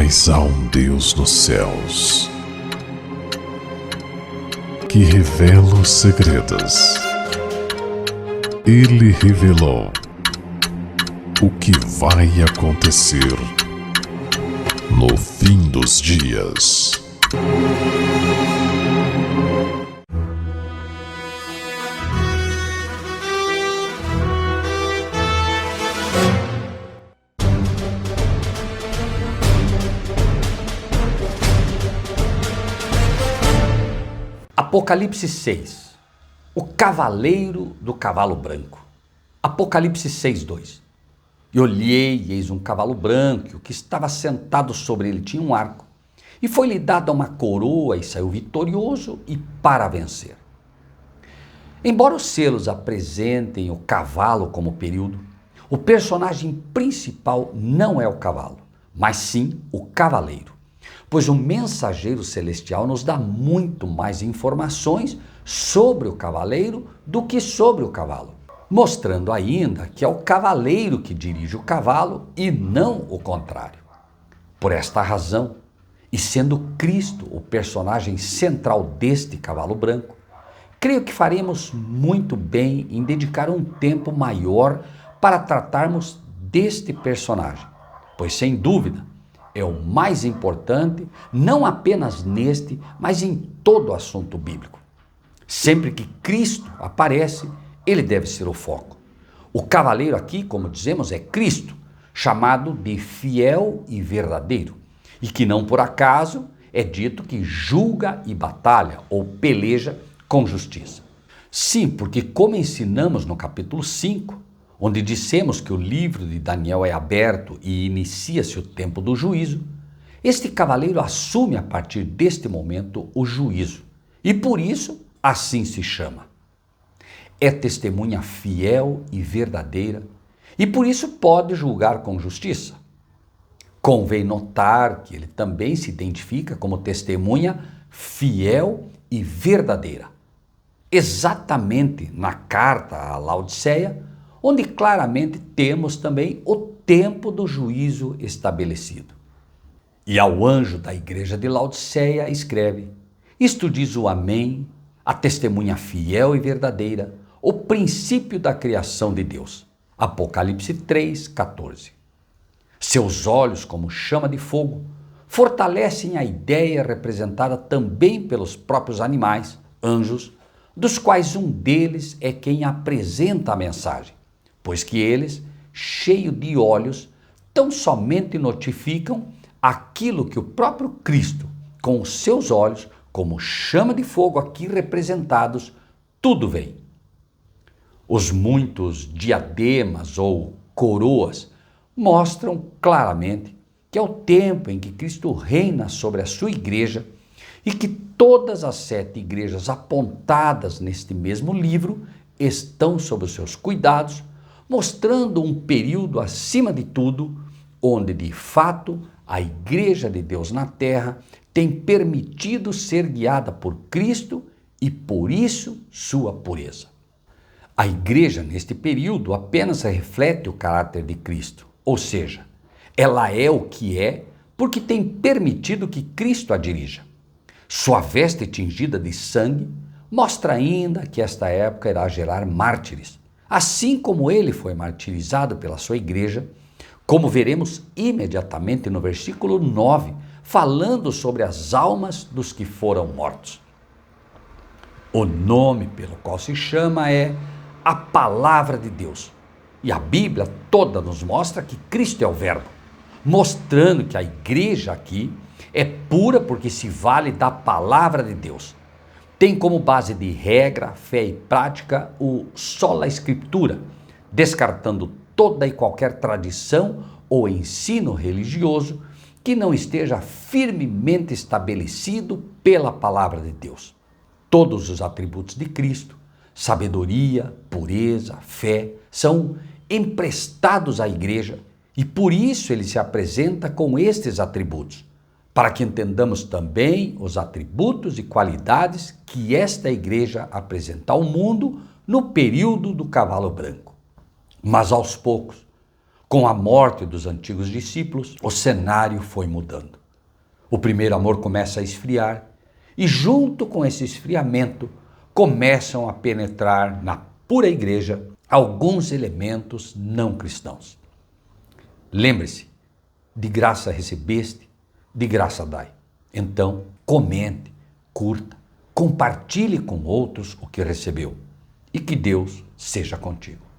Mas há um Deus nos céus que revela os segredos. Ele revelou o que vai acontecer no fim dos dias. Apocalipse 6, o cavaleiro do cavalo branco. Apocalipse 6:2. E olhei, e eis um cavalo branco, e o que estava sentado sobre ele tinha um arco, e foi-lhe dada uma coroa, e saiu vitorioso e para vencer. Embora os selos apresentem o cavalo como período, o personagem principal não é o cavalo, mas sim o cavaleiro. Pois o mensageiro celestial nos dá muito mais informações sobre o cavaleiro do que sobre o cavalo, mostrando ainda que é o cavaleiro que dirige o cavalo e não o contrário. Por esta razão, e sendo Cristo o personagem central deste cavalo branco, creio que faremos muito bem em dedicar um tempo maior para tratarmos deste personagem, pois sem dúvida, é o mais importante, não apenas neste, mas em todo o assunto bíblico. Sempre que Cristo aparece, ele deve ser o foco. O cavaleiro aqui, como dizemos, é Cristo, chamado de fiel e verdadeiro, e que não por acaso é dito que julga e batalha ou peleja com justiça. Sim, porque como ensinamos no capítulo 5, onde dissemos que o livro de Daniel é aberto e inicia-se o tempo do juízo, este cavaleiro assume a partir deste momento o juízo, e por isso assim se chama. É testemunha fiel e verdadeira, e por isso pode julgar com justiça. Convém notar que ele também se identifica como testemunha fiel e verdadeira. Exatamente na carta à Laodiceia, onde claramente temos também o tempo do juízo estabelecido. E ao anjo da igreja de Laodiceia escreve: isto diz o Amém, a testemunha fiel e verdadeira, o princípio da criação de Deus. Apocalipse 3:14. Seus olhos, como chama de fogo, fortalecem a ideia representada também pelos próprios animais, anjos, dos quais um deles é quem apresenta a mensagem, pois que eles, cheios de olhos, tão somente notificam aquilo que o próprio Cristo, com os seus olhos, como chama de fogo aqui representados, tudo vê. Os muitos diademas ou coroas mostram claramente que é o tempo em que Cristo reina sobre a sua igreja e que todas as 7 igrejas apontadas neste mesmo livro estão sob os seus cuidados, mostrando um período, acima de tudo, onde, de fato, a Igreja de Deus na Terra tem permitido ser guiada por Cristo e, por isso, sua pureza. A Igreja, neste período, apenas reflete o caráter de Cristo, ou seja, ela é o que é porque tem permitido que Cristo a dirija. Sua veste tingida de sangue mostra ainda que esta época irá gerar mártires, assim como ele foi martirizado pela sua igreja, como veremos imediatamente no versículo 9, falando sobre as almas dos que foram mortos. O nome pelo qual se chama é a Palavra de Deus. E a Bíblia toda nos mostra que Cristo é o Verbo, mostrando que a igreja aqui é pura porque se vale da Palavra de Deus. Tem como base de regra, fé e prática o sola escritura, descartando toda e qualquer tradição ou ensino religioso que não esteja firmemente estabelecido pela palavra de Deus. Todos os atributos de Cristo, sabedoria, pureza, fé, são emprestados à igreja e por isso ele se apresenta com estes atributos, para que entendamos também os atributos e qualidades que esta igreja apresenta ao mundo no período do cavalo branco. Mas aos poucos, Com a morte dos antigos discípulos, o cenário foi mudando. O primeiro amor começa a esfriar e, junto com esse esfriamento, começam a penetrar na pura igreja alguns elementos não cristãos. Lembre-se, de graça recebeste, de graça dai. Então, comente, curta, compartilhe com outros o que recebeu. E que Deus seja contigo.